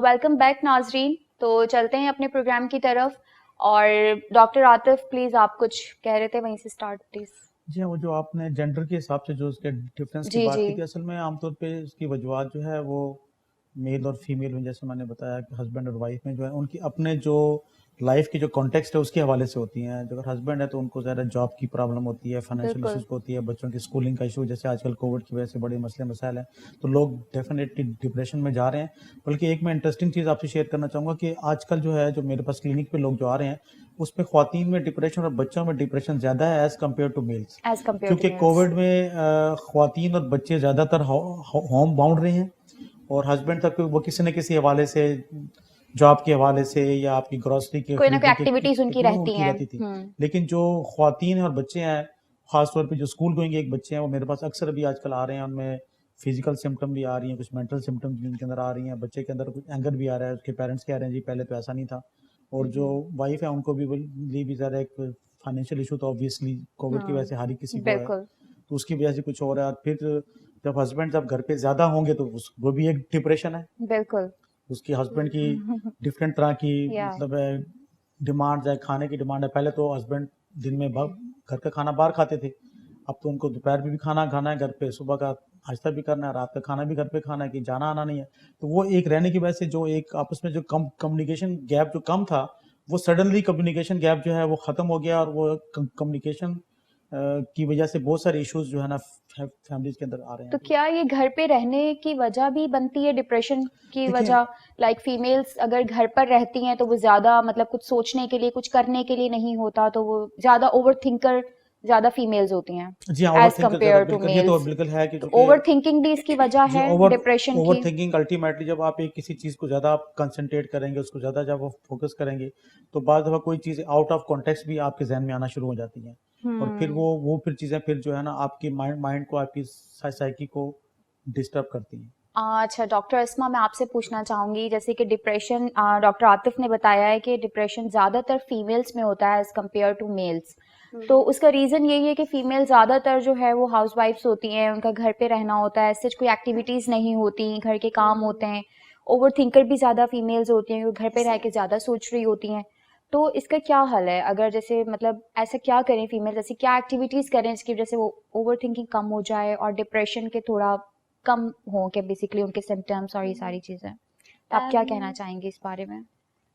Welcome back नाजरीन। तो चलते हैं अपने प्रोग्राम की तरफ। और डॉक्टर आतिफ प्लीज आप कुछ कह रहे थे, वहीं से स्टार्ट प्लीज। जी हाँ, वो जो आपने जेंडर के हिसाब से जो उसके डिफरेंस की जी बात जी की थी, असल में आमतौर पे इसकी वजूहत जो है वो मेल और फीमेल में, जैसे मैंने बताया कि हस्बैंड और वाइफ में जो है उनकी अपने जो लाइफ की जो कॉन्टेक्स्ट है उसके हवाले से होती हैं। जो अगर हस्बैंड है तो उनको ज़्यादा जॉब की प्रॉब्लम होती है, फाइनेंशियल बिल्कुल इशूज़ होती है, बच्चों की स्कूलिंग का इशू, जैसे आजकल कोविड की वजह से बड़े मसले मसाइल हैं, तो लोग डेफिनेटली डिप्रेशन में जा रहे हैं। बल्कि एक मैं इंटरेस्टिंग चीज़ आपसे शेयर करना चाहूँगा कि आजकल जो है, जो मेरे पास क्लिनिक पे लोग जो आ रहे हैं, उसमें ख्वातीन में डिप्रेशन और बच्चों में डिप्रेशन ज़्यादा है as compare to males. As compare to क्योंकि मेल्स। कोविड में ख्वातीन और बच्चे ज़्यादातर होम बाउंड रहे हैं, और हस्बैंड तक वो किसी न किसी हवाले से, जॉब के हवाले से या आपकी ग्रोसरी के कोई ना कोई खरीदने एक्टिविटीज उनकी के रहती उनकी हैं। रहती थी। लेकिन जो ख्वातीन और बच्चे हैं, खासतौर पे जो स्कूल गोइंग एक बच्चे हैं, वो मेरे पास अक्सर अभी आजकल आ रहे हैं। उनमें फिजिकल सिम्टम भी आ रही हैं, कुछ मेंटल सिम्टम भी उनके अंदर आ रही हैं। बच्चे के अंदर कुछ एंगर भी आ रहा है, उसके पेरेंट्स कह रहे हैं जी पहले तो ऐसा नहीं था। और जो वाइफ है उनको भी ज़्यादा एक फाइनेंशियल इशू तो ऑब्वियसली कोविड की वजह से हर ही किसी को है, बिल्कुल तो उसकी वजह से कुछ और है। और फिर जब घर पे ज़्यादा होंगे तो वो भी एक डिप्रेशन है। बिल्कुल। उसकी हस्बैंड की डिफरेंट तरह की या मतलब है डिमांड है, खाने की डिमांड है। पहले तो हस्बैंड दिन में घर का खाना बाहर खाते थे, अब तो उनको दोपहर में भी खाना खाना है घर पे, सुबह का नाश्ता भी करना है, रात का खाना भी घर पे खाना है, कि जाना आना नहीं है। तो वो एक रहने की वजह से जो एक आपस में जो कम्युनिकेशन गैप जो कम था, वो सडनली कम्युनिकेशन गैप जो है वो ख़त्म हो गया। और वो कम्युनिकेशन की वजह से बहुत सारे इश्यूज जो है ना फैमिलीज के अंदर आ रहे हैं तो अभी। क्या ये घर पे रहने की वजह भी बनती है डिप्रेशन की देखिए, वजह? लाइक फीमेल्स अगर घर पर रहती हैं तो वो ज्यादा मतलब कुछ सोचने के लिए, कुछ करने के लिए नहीं होता, तो वो ज्यादा ओवर थिंकर ज्यादा फीमेल्स होती हैं जी हाँ, ओवर एज थिंकर ज़्यादा, कंपेयर टू बिल्कुल ये तो मेल्स। बिल्कुल है कि तो चूंकि ओवर थिंकिंग भी इसकी वजह जी है ओवर डिप्रेशन ओवर की। थिंकिंग अल्टीमेटली जब आप एक किसी चीज़ को ज़्यादा आप कंसंट्रेट करेंगे, उसको ज़्यादा जब आप फोकस करेंगे, तो बाद दफ़ा कोई चीज़ आउट ऑफ कॉन्टेक्स्ट भी आपके जहन में आना शुरू हो जाती हैं। और फिर हम्म। वो फिर चीज़ें फिर जो है ना आपकी माइंड को, आपकी साइकी को डिस्टर्ब करती हैं। अच्छा डॉक्टर अस्मा, मैं आपसे पूछना चाहूंगी, जैसे कि डिप्रेशन डॉक्टर आतिफ ने बताया है कि डिप्रेशन ज़्यादातर फीमेल्स में होता है एज कम्पेयर टू मेल्स। तो उसका रीज़न यही है कि फीमेल ज़्यादातर जो है वो हाउस वाइफ्स होती हैं, उनका घर पे रहना होता है, ऐसे कोई एक्टिविटीज़ नहीं होती, घर के काम होते हैं। ओवर थिंकर भी ज़्यादा फीमेल्स होती हैं, घर पे रह के ज़्यादा सोच रही होती हैं। तो इसका क्या हल है? अगर जैसे मतलब ऐसा क्या करें फीमेल, ऐसी क्या एक्टिविटीज़ करें जिसकी वजह से वो ओवर थिंकिंग कम हो जाए और डिप्रेशन के थोड़ा कम हो के बेसिकली उनके सिम्टम्स और ये सारी चीज़ें। तो आप क्या कहना चाहेंगे इस बारे में?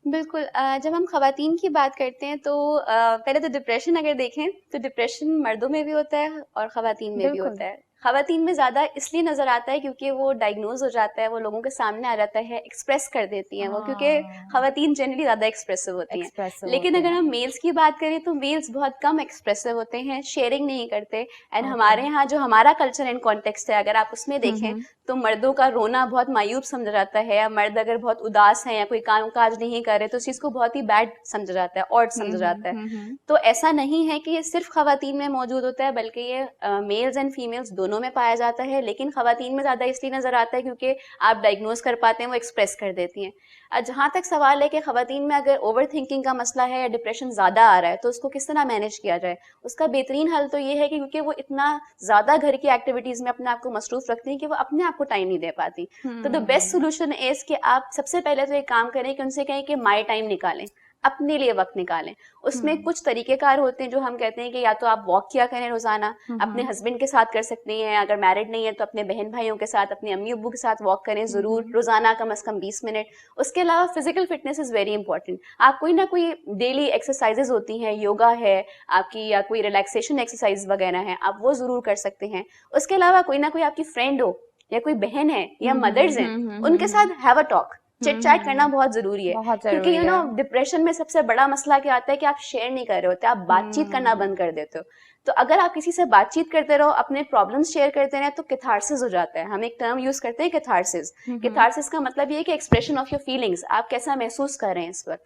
बिल्कुल। जब हम ख़वातीन की बात करते हैं तो पहले तो डिप्रेशन अगर देखें तो डिप्रेशन मर्दों में भी होता है और ख़वातीन में भी बिल्कुल। होता है। ख़वातीन में ज़्यादा इसलिए नज़र आता है क्योंकि वो डायग्नोज हो जाता है, वो लोगों के सामने आ जाता है, एक्सप्रेस कर देती हैं वो, क्योंकि हाँ, ख़वातीन जनरली ज़्यादा एक्सप्रेसिव होती हैं। एक्सप्रेसिव लेकिन होते अगर हैं। हम मेल्स की बात करें तो मेल्स बहुत कम एक्सप्रेसिव होते हैं, शेयरिंग नहीं करते। And okay. हमारे यहाँ जो हमारा कल्चर एंड कॉन्टेक्स्ट है, अगर आप उसमें देखें हम्म। तो मर्दों का रोना बहुत मायूब समझा जाता है, या मर्द अगर बहुत उदास है या कोई काम काज नहीं कर रहे तो उस चीज़ को बहुत ही बैड समझा जाता है, ऑड समझा जाता है। हम्म। तो ऐसा नहीं है कि ये सिर्फ खवातीन में मौजूद होता है, बल्कि ये मेल्स एंड फीमेल्स दोनों में पाया जाता है। लेकिन खवातीन में ज़्यादा इसलिए नज़र आता है क्योंकि आप डायग्नोज कर पाते हैं, वो एक्सप्रेस कर देती हैं। जहाँ तक सवाल है कि खवातीन में अगर ओवर थिंकिंग का मसला है या डिप्रेशन ज़्यादा आ रहा है तो उसको किस तरह मैनेज किया जाए, उसका बेहतरीन हल तो ये है कि क्योंकि वो इतना ज़्यादा घर की एक्टिविटीज़ में अपने आप को मसरूफ रखती हैं कि वो अपने आप को टाइम नहीं दे पाती। तो द बेस्ट सोल्यूशन इज कि आप सबसे पहले तो एक काम करें कि उनसे कहें कि माई टाइम निकालें, अपने लिए वक्त निकालें। उसमें कुछ तरीकेकार होते हैं जो हम कहते हैं कि या तो आप वॉक किया करें रोजाना, अपने हस्बैंड के साथ कर सकते हैं, अगर मैरिड नहीं है तो अपने बहन भाइयों के साथ, अपने अम्मी अब्बू के साथ वॉक करें जरूर रोजाना, कम से कम 20 मिनट। उसके अलावा physical fitness is very important. आप कोई ना कोई डेली एक्सरसाइजेज होती हैं, योगा है आपकी, या कोई रिलैक्सेशन एक्सरसाइज वगैरह है, आप वो जरूर कर सकते हैं। उसके अलावा कोई ना कोई आपकी फ्रेंड हो या कोई बहन है या मदर्स हैं, उनके साथ have a talk, chit chat करना बहुत जरूरी है। बहुत क्योंकि जरूरी है। डिप्रेशन में सबसे बड़ा मसला क्या आता है कि आप शेयर नहीं कर रहे होते, आप बातचीत करना बंद कर देते हो। तो अगर आप किसी से बातचीत करते रहो, अपने प्रॉब्लम्स शेयर करते रहे, तो कैथारसिस हो जाता है। हम एक टर्म यूज करते हैं कैथारसिस। कैथारसिस का मतलब ये है कि एक्सप्रेशन ऑफ योर फीलिंग्स, आप कैसा महसूस कर रहे हैं इस वक्त।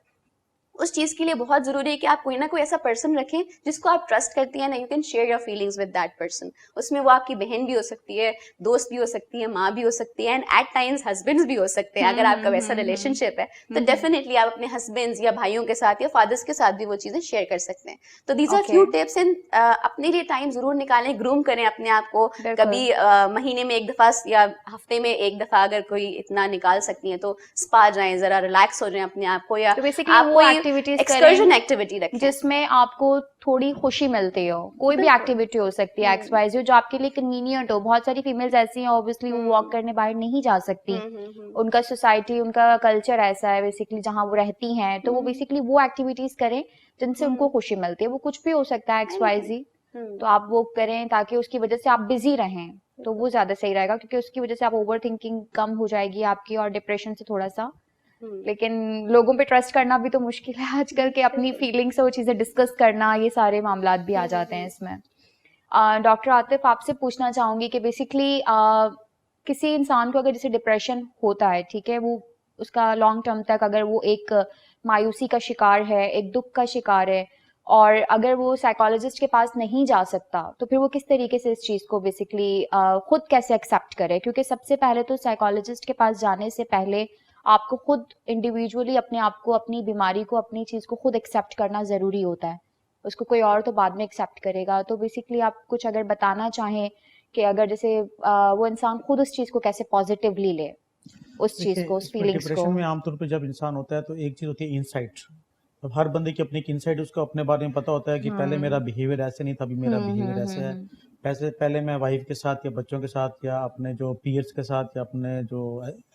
उस चीज़ के लिए बहुत ज़रूरी है कि आप कोई ना कोई ऐसा पर्सन रखें जिसको आप ट्रस्ट करती हैं ना, you can share your feelings with that person. उसमें वो आपकी बहन भी हो सकती है, दोस्त भी हो सकती है, माँ भी हो सकती है, एंड एट टाइम्स हस्बैंड्स भी हो सकते हैं। अगर आपका वैसा रिलेशनशिप है तो डेफिनेटली आप अपने हस्बैंड्स या भाइयों के साथ या फादर्स के साथ भी वो चीज़ें शेयर कर सकते हैं। तो these are Okay. Few tips, and अपने लिए टाइम ज़रूर निकालें, ग्रूम करें अपने आप को। बिल्कुल। कभी महीने में एक दफ़ा या हफ्ते में एक दफ़ा अगर कोई इतना निकाल सकती हैं तो स्पा जाएं, ज़रा रिलैक्स हो जाएं अपने आप को, या तो बेसिकली आप वो कोई एक्टिविटीज एक्सकर्जन करें एक्टिविटी रखें। जिसमें आपको थोड़ी खुशी मिलती हो, कोई भी बिल्कुल। एक्टिविटी हो सकती है XYZ जो आपके लिए कन्वीनियंट हो। बहुत सारी फीमेल्स ऐसी हैं ऑब्वियसली वो वॉक करने बाहर नहीं जा सकती, उनका सोसाइटी उनका कल्चर ऐसा है बेसिकली जहाँ वो रहती हैं, तो वो बेसिकली वो एक्टिविटीज करें जिनसे उनको खुशी मिलती है। वो कुछ भी हो सकता है XYZ, तो आप वो करें ताकि उसकी वजह से आप बिजी रहें, तो वो ज्यादा सही रहेगा क्योंकि उसकी वजह से आप ओवर थिंकिंग कम हो जाएगी आपकी और डिप्रेशन से थोड़ा सा। लेकिन लोगों पे ट्रस्ट करना भी तो मुश्किल है आजकल के, अपनी फीलिंग्स और चीजें डिस्कस करना, ये सारे मामलात भी आ जाते हैं इसमें। डॉक्टर आतिफ, आपसे पूछना चाहूंगी कि बेसिकली किसी इंसान को अगर जैसे डिप्रेशन होता है, ठीक है, वो उसका लॉन्ग टर्म तक अगर वो एक मायूसी का शिकार है, एक दुख का शिकार है, और अगर वो साइकोलॉजिस्ट के पास नहीं जा सकता, तो फिर वो किस तरीके से इस चीज़ को बेसिकली खुद कैसे एक्सेप्ट करे? क्योंकि सबसे पहले तो साइकोलॉजिस्ट के पास जाने से पहले आपको खुद इंडिविजुअली अपने आप को, अपनी बीमारी को, अपनी चीज़ को खुद एक्सेप्ट करना ज़रूरी होता है। उसको कोई और तो बाद में एक्सेप्ट करेगा। तो बेसिकली आप कुछ अगर बताना चाहें कि अगर जैसे वो इंसान खुद उस चीज़ को कैसे पॉजिटिवली ले, उस चीज़ देखिए को, उस इसमें फीलिंग्स डिप्रेशन को। में आमतौर पे जब इंसान होता है तो एक चीज़ होती है इनसाइट। अब हर बंदे की अपनी एक इनसाइट, उसको अपने बारे में पता होता है कि पहले मेरा बिहेवियर ऐसे नहीं था, अभी मेरा बिहेवियर ऐसे है। पहले मैं वाइफ के साथ या बच्चों के साथ या अपने जो पीयर्स के साथ या अपने जो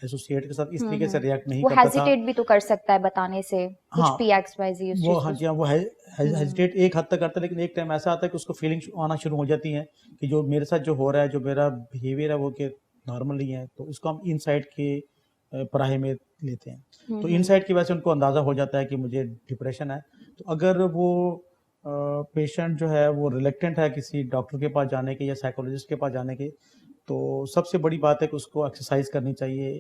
एसोसिएट के साथ इस तरीके से रिएक्ट नहीं वो करता था। हेजिटेट भी तो कर सकता है बताने से कुछ हाँ, भी XYZ उस वो चीज़ हाँ को। जी हाँ, वो हेजिटेट एक हद तक करता है, लेकिन एक टाइम ऐसा आता है कि उसको फीलिंग्स आना शुरू हो जाती हैं कि जो मेरे साथ जो हो रहा है, जो मेरा बिहेवियर है वो कि नॉर्मल नहीं है, तो उसको हम इनसाइट के पराहे में लेते हैं। तो इनसाइट की वजह से उनको अंदाज़ा हो जाता है कि मुझे डिप्रेशन है। तो अगर वो पेशेंट जो है वो रिलेक्टेंट है किसी डॉक्टर के पास जाने के या साइकोलॉजिस्ट के पास जाने के, तो सबसे बड़ी बात है कि उसको एक्सरसाइज करनी चाहिए,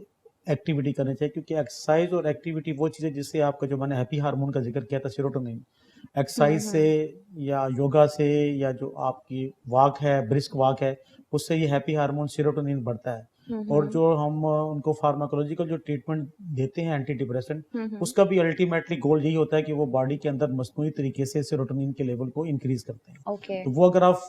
एक्टिविटी करनी चाहिए, क्योंकि एक्सरसाइज और एक्टिविटी वो चीज़ें जिससे आपका जो मैंने हैप्पी हार्मोन का जिक्र किया था सेरोटोनिन, एक्सरसाइज से या योगा से या जो आपकी वॉक है, ब्रिस्क वॉक है, उससे ये हैप्पी हार्मोन सेरोटोनिन बढ़ता है। और जो हम उनको फार्माकोलॉजिकल जो ट्रीटमेंट देते हैं एंटी डिप्रेसेंट, उसका भी अल्टीमेटली गोल यही होता है कि वो बॉडी के अंदर मसनूई तरीके से सेरोटोनिन के लेवल को इंक्रीज करते हैं। ओके, तो वो अगर आप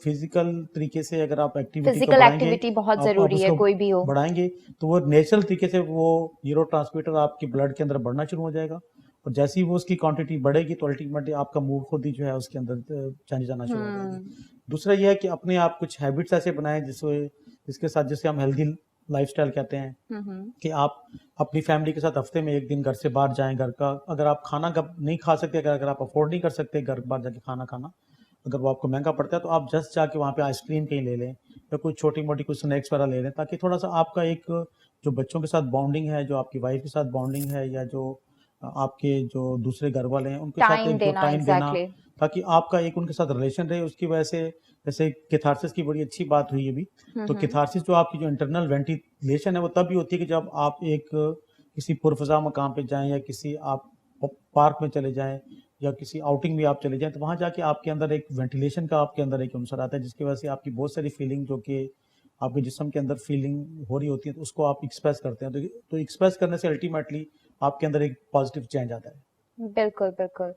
फिजिकल तरीके से अगर आप एक्टिविटी को फिजिकल बढ़ाएंगे, एक्टिविटी बहुत आप जरूरी है, उसको कोई भी हो। बढ़ाएंगे, तो वो नेचुरल तरीके से वो न्यूरोट्रांसमीटर आपकी ब्लड के अंदर बढ़ना शुरू हो जाएगा। और जैसे ही वो उसकी क्वांटिटी बढ़ेगी तो अल्टीमेटली आपका मूड खुद ही जो है उसके अंदर चेंज आना शुरू हो जाएगी। दूसरा ये है कि अपने आप कुछ हैबिट्स ऐसे बनाएं जिसके साथ, जिसे हम हेल्दी लाइफस्टाइल कहते हैं, कि आप अपनी फैमिली के साथ हफ्ते में एक दिन घर से बाहर जाएं। घर का अगर आप खाना नहीं खा सकते, अगर आप अफोर्ड नहीं कर सकते घर बाहर जाके खाना खाना, अगर वो आपको महंगा पड़ता है, तो आप जस्ट जाके वहाँ पे आइसक्रीम कहीं ले लें या कुछ छोटी मोटी कुछ स्नैक्स वगैरह ले लें, ताकि थोड़ा सा आपका एक जो बच्चों के साथ बॉन्डिंग है, जो आपकी वाइफ के साथ बॉन्डिंग है, या जो आपके जो दूसरे घर वाले हैं उनके साथ एक जो टाइम देना, ताकि आपका एक उनके साथ रिलेशन रहे। उसकी वजह से जैसे कैथारसिस की बड़ी अच्छी बात हुई अभी, तो कैथारसिस जो आपकी जो इंटरनल वेंटिलेशन है वो तभी होती है कि जब आप एक किसी पुरफजा मकाम पे जाएं या किसी आप पार्क में चले जाएं या किसी आउटिंग में आप चले जाएं, तो वहाँ जाके आपके अंदर एक वेंटिलेशन का आपके अंदर एक अंसर आता है, जिसकी वजह से आपकी बहुत सारी फीलिंग जो कि आपके जिस्म के अंदर फीलिंग हो रही होती है, तो उसको आप एक्सप्रेस करते हैं। तो एक्सप्रेस करने से अल्टीमेटली आपके अंदर एक पॉजिटिव चेंज आता है। बिल्कुल बिल्कुल।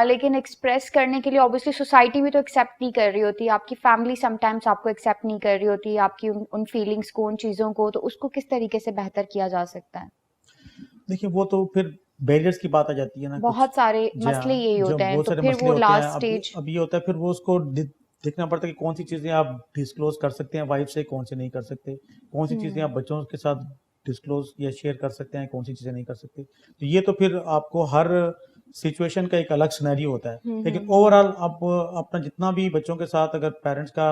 लेकिन एक्सप्रेस करने के लिए ऑब्वियसली सोसाइटी भी तो एक्सेप्ट नहीं कर रही होती, आपकी फैमिली समटाइम्स आपको एक्सेप्ट नहीं कर रही होती, आपकी उन फीलिंग्स को, उन चीज़ों को, तो उसको किस तरीके से बेहतर किया जा सकता है? देखिए वो तो फिर बैरियर्स की बात आ जाती है ना, बहुत सारे जी मसले हाँ, यही जब होते हैं, बहुत तो सारे फिर मसले वो होते हैं। लास्ट स्टेज अब ये होता है फिर वो उसको देखना पड़ता है कि कौन सी चीज़ें आप डिस्क्लोज कर सकते हैं वाइफ से, कौन से नहीं कर सकते, कौन सी चीज़ें आप बच्चों के साथ डिस्क्लोज या शेयर कर सकते हैं, कौन सी चीज़ें नहीं कर सकते। तो ये तो फिर आपको हर सिचुएशन का एक अलग सिनेरियो होता है, लेकिन ओवरऑल आप अपना जितना भी बच्चों के साथ अगर पेरेंट्स का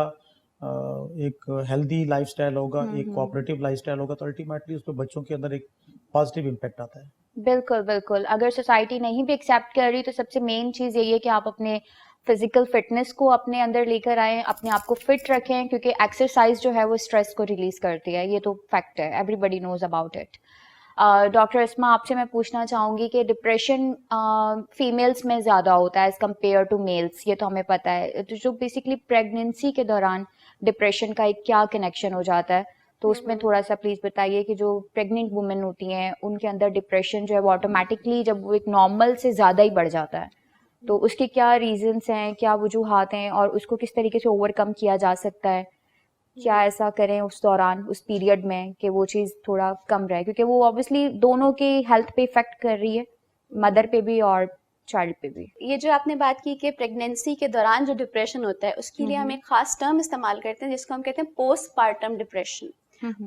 एक हेल्दी लाइफस्टाइल होगा, एक कोऑपरेटिव लाइफस्टाइल होगा, तो अल्टीमेटली उस पर बच्चों के अंदर एक पॉजिटिव इम्पैक्ट आता है। बिल्कुल बिल्कुल। अगर सोसाइटी नहीं भी एक्सेप्ट कर रही तो सबसे मेन चीज़ यही है कि आप अपने फिजिकल फिटनेस को अपने अंदर लेकर आएं, अपने आप को फिट रखें, क्योंकि एक्सरसाइज जो है वो स्ट्रेस को रिलीज करती है, ये तो फैक्ट है, everybody knows about it. Doctor Asma, आपसे मैं पूछना चाहूँगी कि डिप्रेशन फीमेल्स में ज़्यादा होता है एज़ कम्पेयर टू मेल्स, ये तो हमें पता है। तो जो बेसिकली प्रेगनेंसी के दौरान डिप्रेशन का एक क्या कनेक्शन हो जाता है, तो उसमें थोड़ा सा प्लीज़ बताइए कि जो प्रेग्नेंट वुमेन होती हैं उनके अंदर डिप्रेशन जो है वो ऑटोमेटिकली जब वो एक नॉर्मल से ज़्यादा ही बढ़ जाता है, तो उसके क्या रीजंस हैं, क्या वजूहात हैं और उसको किस तरीके से ओवरकम किया जा सकता है? क्या ऐसा करें उस दौरान, उस पीरियड में कि वो चीज़ थोड़ा कम रहे, क्योंकि वो ऑब्वियसली दोनों की हेल्थ पे इफेक्ट कर रही है, मदर पे भी और चाइल्ड पे भी। ये जो आपने बात की कि प्रेगनेंसी के दौरान जो डिप्रेशन होता है उसके लिए हम एक खास टर्म इस्तेमाल करते हैं जिसको हम कहते हैं पोस्टपार्टम डिप्रेशन।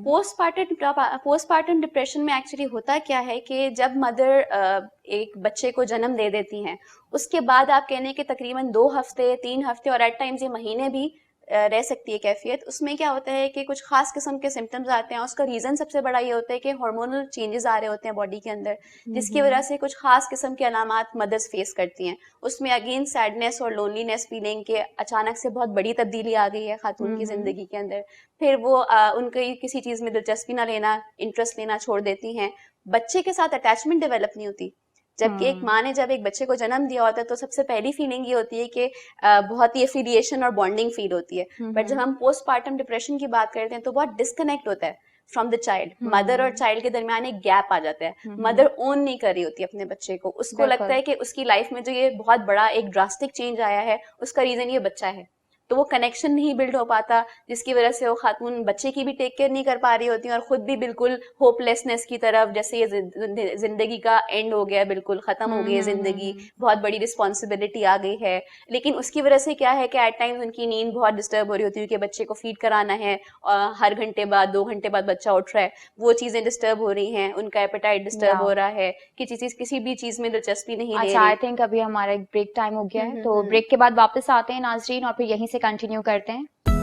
पोस्टपार्टम डिप्रेशन में एक्चुअली होता क्या है कि जब मदर एक बच्चे को जन्म दे देती हैं, उसके बाद आप कहने के तकरीबन 2 हफ्ते 3 हफ्ते और एट टाइम्स ये महीने भी रह सकती है कैफियत। उसमें क्या होता है कि कुछ खास किस्म के सिम्टम्स आते हैं। उसका रीज़न सबसे बड़ा ये होता है कि हार्मोनल चेंजेस आ रहे होते हैं बॉडी के अंदर, जिसकी वजह से कुछ खास किस्म के अलामात मदर्स फेस करती हैं। उसमें अगेन सैडनेस और लोनलीनेस फीलिंग के अचानक से बहुत बड़ी तब्दीली आ गई है खातून की ज़िंदगी के अंदर। फिर वो उनकी किसी चीज़ में दिलचस्पी ना लेना, इंटरेस्ट लेना छोड़ देती हैं। बच्चे के साथ अटैचमेंट डेवलप नहीं होती। जबकि एक माँ ने जब एक बच्चे को जन्म दिया होता है तो सबसे पहली फीलिंग ये होती है कि बहुत ही एफिलिएशन और बॉन्डिंग फील होती है। बट जब हम पोस्टपार्टम डिप्रेशन की बात करते हैं तो बहुत डिस्कनेक्ट होता है फ्रॉम द चाइल्ड। मदर और चाइल्ड के दरमियान एक गैप आ जाता है। मदर ओन नहीं कर रही होती अपने बच्चे को। उसको लगता है कि उसकी लाइफ में जो ये बहुत बड़ा एक ड्रास्टिक चेंज आया है उसका रीजन ये बच्चा है, तो वो कनेक्शन नहीं बिल्ड हो पाता, जिसकी वजह से वो खातून बच्चे की भी टेक केयर नहीं कर पा रही होती और खुद भी बिल्कुल होपलेसनेस की तरफ, जैसे ये जिंदगी का एंड हो गया, बिल्कुल खत्म हो गई है जिंदगी, बहुत बड़ी रिस्पॉन्सिबिलिटी आ गई है। लेकिन उसकी वजह से क्या है कि एट टाइम्स उनकी नींद बहुत डिस्टर्ब हो रही होती है कि बच्चे को फीड कराना है और हर घंटे बाद 2 घंटे बाद बच्चा उठ रहा है, वो चीजें डिस्टर्ब हो रही हैं, उनका एपेटाइट डिस्टर्ब हो रहा है, किसी भी चीज में दिलचस्पी नहीं ले रही। अच्छा, आई थिंक अभी हमारा एक ब्रेक टाइम हो गया है, तो ब्रेक के बाद वापस आते हैं नाजरीन और फिर यहीं से कंटिन्यू करते हैं।